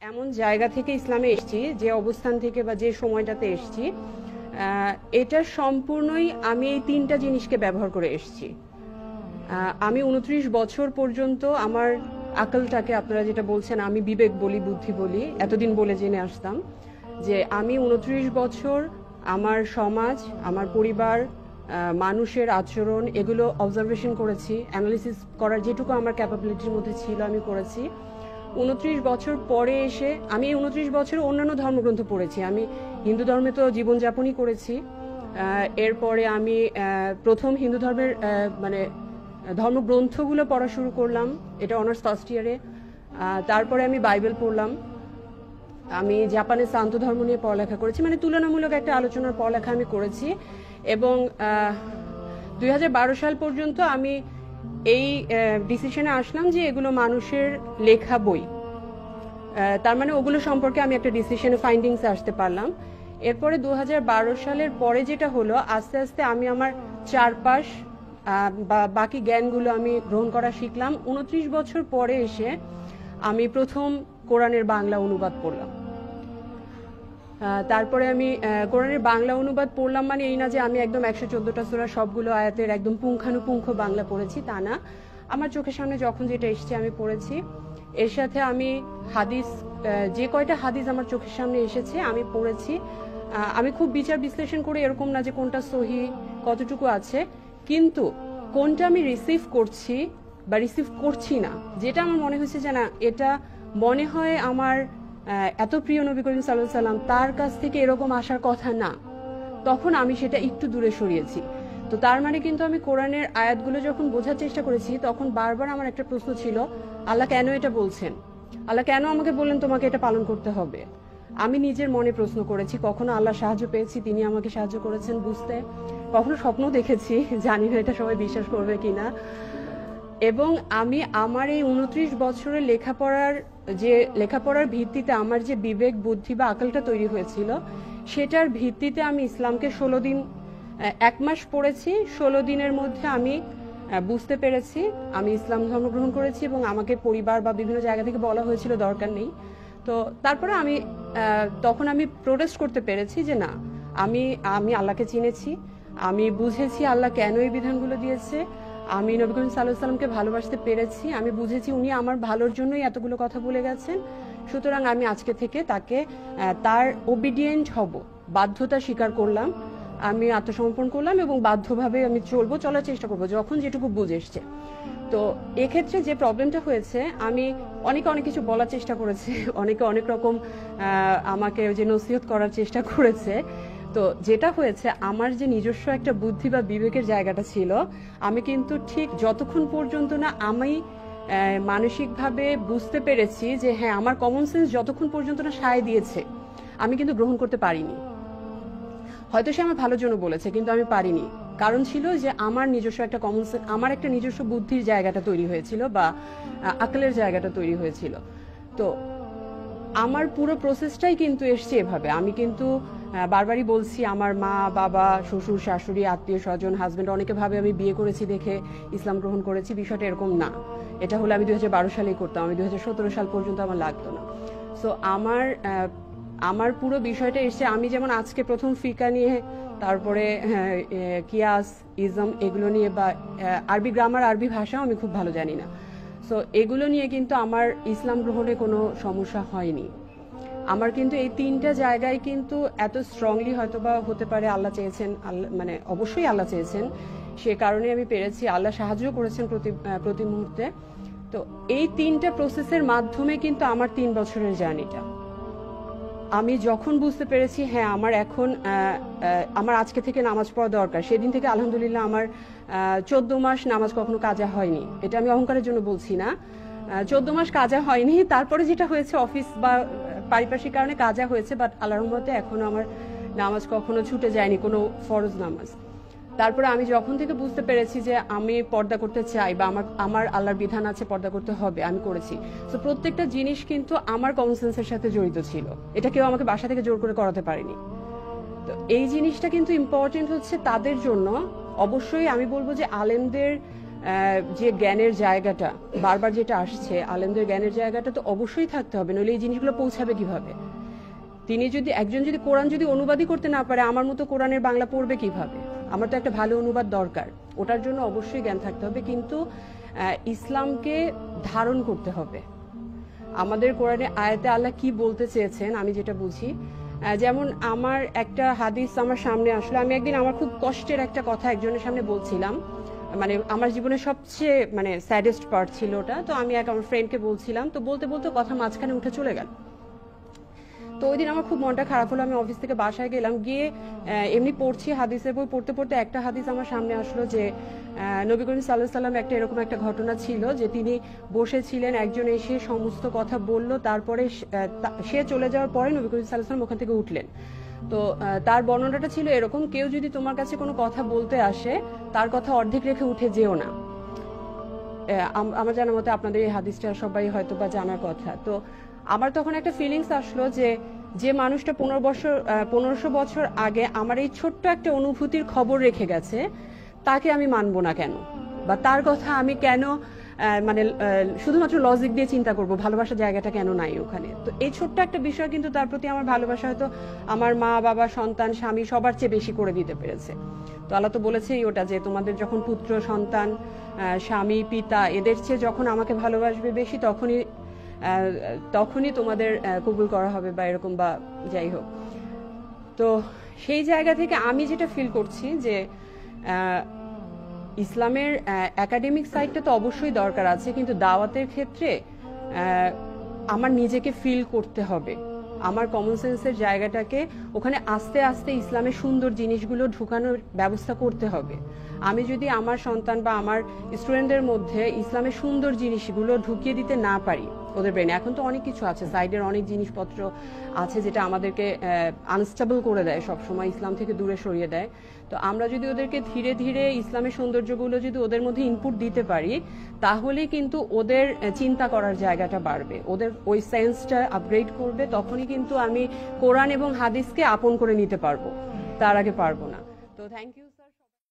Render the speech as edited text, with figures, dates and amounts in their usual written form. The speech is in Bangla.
এমন জায়গা থেকে ইসলামে এসেছি, যে অবস্থান থেকে বা যে সময়টাতে এসেছি, এটা সম্পূর্ণই আমি এই তিনটা জিনিসকে ব্যবহার করে এসেছি। আমি 29 বছর পর্যন্ত আমার আকলটাকে, আপনারা যেটা বলছেন আমি বিবেক বলি, বুদ্ধি বলি, এতদিন বলে জেনে আসতাম যে আমি 29 বছর আমার সমাজ, আমার পরিবার, মানুষের আচরণ, এগুলো অবজারভেশন করেছি, অ্যানালিসিস করার যেটুকু আমার ক্যাপাবিলিটির মধ্যে ছিল আমি করেছি। 29 বছর পরে এসে আমি এই 29 বছর অন্যান্য ধর্মগ্রন্থ পড়েছি। আমি হিন্দু ধর্মে তো জীবনযাপনই করেছি। এরপরে আমি প্রথম হিন্দু ধর্মের মানে ধর্মগ্রন্থগুলো পড়া শুরু করলাম, এটা অনার্স ফার্স্ট ইয়ারে। তারপরে আমি বাইবেল পড়লাম। আমি জাপানে শান্ত ধর্ম নিয়ে পড়ালেখা করেছি, মানে তুলনামূলক একটা আলোচনার পড়ালেখা আমি করেছি। এবং 2012 সাল পর্যন্ত আমি এই ডিসিশনে আসলাম যে এগুলো মানুষের লেখা বই, তার মানে ওগুলো সম্পর্কে আমি একটা ডিসিশনে ফাইন্ডিংসে আসতে পারলাম। এরপরে 2012 সালের পরে যেটা হলো, আস্তে আস্তে আমি আমার চারপাশ বা বাকি জ্ঞানগুলো আমি গ্রহণ করা শিখলাম। 29 বছর পরে এসে আমি প্রথম কোরআনের বাংলা অনুবাদ পড়লাম। তারপরে আমি কোরআনের বাংলা অনুবাদ পড়লাম, মানে এই না যে আমি একদম 114টা সূরা সবগুলো আয়াতের একদম পুঙ্খানুপুঙ্খ বাংলা পড়েছি, তা না। আমার চোখের সামনে যখন যেটা এসেছে আমি পড়েছি। এর সাথে আমি হাদিস, যে কয়টা হাদিস আমার চোখের সামনে এসেছে আমি পড়েছি। আমি খুব বিচার বিশ্লেষণ করে, এরকম না যে কোনটা সহি কতটুকু আছে, কিন্তু কোনটা আমি রিসিভ করছি বা রিসিভ করছি না, যেটা আমার মনে হয়েছে যে না, এটা মনে হয় আমার এত প্রিয় নবী করিম সাল্লাল্লাহু আলাইহি সাল্লাম, তার কাছ থেকে এরকম আসার কথা না, তখন আমি সেটা একটু দূরে সরিয়েছি। তো তার মানে কিন্তু আমি কোরআনের আয়াতগুলো যখন বোঝার চেষ্টা করেছি, তখন বারবার আমার একটা প্রশ্ন ছিল, আল্লাহ কেন এটা বলছেন? আল্লাহ কেন আমাকে বললেন তোমাকে এটা পালন করতে হবে? আমি নিজের মনে প্রশ্ন করেছি। কখনো আল্লাহ সাহায্য পেয়েছি, তিনি আমাকে সাহায্য করেছেন বুঝতে। কখনো স্বপ্ন দেখেছি, জানি না এটা সবাই বিশ্বাস করবে কিনা। এবং আমি আমার এই 29 বছরের লেখাপড়ার ভিত্তিতে আমার যে বিবেক, বুদ্ধি বা আকলটা তৈরি হয়েছিল, সেটার ভিত্তিতে আমি ইসলামকে 16 দিন, 1 মাস পড়েছি। 16 দিনের মধ্যে আমি বুঝতে পেরেছি, আমি ইসলাম ধর্ম গ্রহণ করেছি। এবং আমাকে পরিবার বা বিভিন্ন জায়গা থেকে বলা হয়েছিল দরকার নেই। তো তারপরে আমি তখন আমি প্রোটেস্ট করতে পেরেছি যে না, আমি আমি আল্লাহকে চিনেছি, আমি বুঝেছি আল্লাহ কেন এই বিধানগুলো দিয়েছে, আমি নবী করিম সাল্লাল্লাহু আলাইহি সাল্লামকে ভালোবাসতে পেরেছি, আমি বুঝেছি উনি আমার ভালোর জন্যই এতগুলো কথা বলে গেছেন। সুতরাং আমি আজকে থেকে তাকে তার ওবিডিয়েন্ট হব, বাধ্যতা স্বীকার করলাম, আমি আত্মসমর্পণ করলাম এবং বাধ্যভাবে আমি চলার চেষ্টা করবো যখন যেটুকু বুঝে এসছে। তো এক্ষেত্রে যে প্রবলেমটা হয়েছে, আমি অনেক কিছু বলার চেষ্টা করেছি, অনেকে অনেক রকম আমাকে যে নসিহত করার চেষ্টা করেছে। তো যেটা হয়েছে, আমার যে নিজস্ব একটা বুদ্ধি বা বিবেকের জায়গাটা ছিল, আমি কিন্তু ঠিক যতক্ষণ পর্যন্ত না আমি মানসিকভাবে বুঝতে পেরেছি যে হ্যাঁ, আমার কমন সেন্স যতক্ষণ পর্যন্ত না সায় দিয়েছে, আমি কিন্তু গ্রহণ করতে পারিনি। হয়তো সে আমার ভালোর জন্য বলেছে, কিন্তু আমি পারিনি। কারণ ছিল যে আমার নিজস্ব একটা কমন সেন্স, আমার একটা নিজস্ব বুদ্ধির জায়গাটা তৈরি হয়েছিল বা আকলের জায়গাটা তৈরি হয়েছিল। তো আমার পুরো প্রসেসটাই কিন্তু এসছে এভাবে। আমি কিন্তু বারবারই বলছি, আমার মা, বাবা, শ্বশুর, শাশুড়ি, আত্মীয় স্বজন, হাজবেন্ড, অনেকে ভাবে আমি বিয়ে করেছি দেখে ইসলাম গ্রহণ করেছি। বিষয়টা এরকম না। এটা হলে আমি 2012 সালেই করতাম, আমি 2017 সাল পর্যন্ত আমার লাগতো না। সো আমার পুরো বিষয়টা এসছে, আমি যেমন আজকে প্রথম ফিকা নিয়ে, তারপরে কিয়াস, ইজম এগুলো নিয়ে, বা আরবি গ্রামার, আরবি ভাষাও আমি খুব ভালো জানি না। সো এগুলো নিয়ে কিন্তু আমার ইসলাম গ্রহণে কোনো সমস্যা হয়নি। আমার কিন্তু এই তিনটা জায়গায় কিন্তু এত স্ট্রংলি হয়তো বা হতে পারে আল্লাহ চেয়েছেন, আল্লাহ মানে অবশ্যই আল্লাহ চেয়েছেন, সে কারণে আমি পেরেছি। আল্লাহ সাহায্য করেছেন প্রতি মুহূর্তে। তো এই তিনটা প্রসেসের মাধ্যমে কিন্তু আমার 3 বছরের জার্নিটা, আমি যখন বুঝতে পেরেছি হ্যাঁ আমার এখন আমার আজকে থেকে নামাজ পড়া দরকার, সেদিন থেকে আলহামদুলিল্লাহ আমার 14 মাস নামাজ কখনো কাজা হয়নি। এটা আমি অহংকারের জন্য বলছি না, 14 মাস কাজা হয়নি। তারপরে যেটা হয়েছে, অফিস বা পারিপার্শ্বিক কারণে কাজা হয়েছে, বাট আল্লাহর রহমতে এখনো আমার নামাজ কখনো ছুটে যায়নি, কোনো ফরজ নামাজ। তারপরে আমি যখন থেকে বুঝতে পেরেছি যে আমি পর্দা করতে চাই বা আমার আল্লাহর বিধান আছে, পর্দা করতে হবে, আমি করেছি। তো প্রত্যেকটা জিনিস কিন্তু আমার কমন সেন্সের সাথে জড়িত ছিল, এটা কেউ আমাকে বাসা থেকে জোর করে করাতে পারেনি। তো এই জিনিসটা কিন্তু ইম্পর্টেন্ট হচ্ছে তাদের জন্য। অবশ্যই আমি বলবো যে আলেমদের যে জ্ঞানের জায়গাটা বারবার যেটা আসছে, আলেমদের জ্ঞানের জায়গাটা তো অবশ্যই থাকতে হবে, নইলে এই জিনিসগুলো পৌঁছাবে কিভাবে? তিনি যদি একজন যদি কোরআন যদি অনুবাদই করতে না পারে, আমার মতো কোরআনের বাংলা পড়বে কিভাবে? আমার তো একটা ভালো অনুবাদ দরকার, ওটার জন্য অবশ্যই জ্ঞান থাকতে হবে। কিন্তু ইসলামকে ধারণ করতে হবে। আমাদের কোরআনে আয়াতে আল্লাহ কি বলতে চেয়েছেন আমি যেটা বুঝি, যেমন আমার একটা হাদিস আমার সামনে আসলো, আমি একদিন আমার খুব কষ্টের একটা কথা একজনের সামনে বলছিলাম, মানে আমার জীবনের সবচেয়ে মানে স্যাডেস্ট পার্ট ছিল ওটা। তো আমি এক আমার ফ্রেন্ডকে বলছিলাম, তো বলতে বলতে কথা মাঝখানে উঠে চলে গেল। তো ওই দিন আমার খুব মনটা খারাপ হলো। আমি অফিস থেকে বাসায় গেলাম, গিয়ে এমনি পড়ছি হাদিসের বই, পড়তে পড়তে একটা হাদিস আমার সামনে আসলো যে নবী করিম সাল্লাল্লাহু আলাইহি সাল্লাম একটা এরকম একটা ঘটনা ছিল যে তিনি বসেছিলেন, একজন এসে সমস্ত কথা বলল, তারপরে সে চলে যাওয়ার পরে নবী করিম সাল্লাল্লাহু আলাইহি সাল্লাম ওখান থেকে উঠলেন। তো তার বর্ণনাটা ছিল এরকম, কেউ যদি তোমার কাছে কোনো কথা বলতে আসে তার কথা অর্ধেক রেখে উঠে যেও না। আমার জানার মতে আপনাদের এই হাদিসটা সবাই হয়তো বা জানার কথা। তো আমার তখন একটা ফিলিংস আসলো যে যে মানুষটা 1500 বছর আগে আমার এই ছোট্ট একটা অনুভূতির খবর রেখে গেছে, তাকে আমি মানবো না কেন? বা তার কথা আমি কেন মানে শুধুমাত্র লজিক দিয়ে চিন্তা করব, ভালোবাসার জায়গাটা কেন নাই ওখানে? তো এই ছোট্ট একটা বিষয় কিন্তু তার প্রতি আমার ভালোবাসা হয়তো আমার মা বাবা সন্তান স্বামী সবার চেয়ে বেশি করে দিতে পেরেছে। তো আল্লাহ তো বলেছেই ওটা যে তোমাদের যখন পুত্র সন্তান স্বামী পিতা এদের চেয়ে যখন আমাকে ভালোবাসবে বেশি, তখনই তোমাদের কবুল করা হবে বা এরকম বা যাই হোক। তো সেই জায়গা থেকে আমি যেটা ফিল করছি যে ইসলামের একাডেমিক সাইডটা তো অবশ্যই দরকার আছে, কিন্তু দাওয়াতের ক্ষেত্রে আমার নিজেকে ফিল করতে হবে, আমার কমন সেন্সের জায়গাটাকে ওখানে আস্তে আস্তে ইসলামের সুন্দর জিনিসগুলো ঢুকানোর ব্যবস্থা করতে হবে। আমি যদি আমার সন্তান বা আমার স্টুডেন্টদের মধ্যে ইসলামের সুন্দর জিনিসগুলো ঢুকিয়ে দিতে না পারি ওদের ব্রেনে, এখন তো অনেক কিছু আছে, সাইডের অনেক জিনিসপত্র আছে যেটা আমাদেরকে আনস্টেবল করে দেয়, সবসময় ইসলাম থেকে দূরে সরিয়ে দেয়। তো আমরা যদি ওদেরকে ধীরে ধীরে ইসলামের সৌন্দর্যগুলো যদি ওদের মধ্যে ইনপুট দিতে পারি, তাহলে কিন্তু ওদের চিন্তা করার জায়গাটা বাড়বে, ওদের ওই সেন্সটা আপগ্রেড করবে, তখনই কিন্তু আমি কোরআন এবং হাদিসকে আপন করে নিতে পারবো, তার আগে পারবো না। তো থ্যাংক ইউ।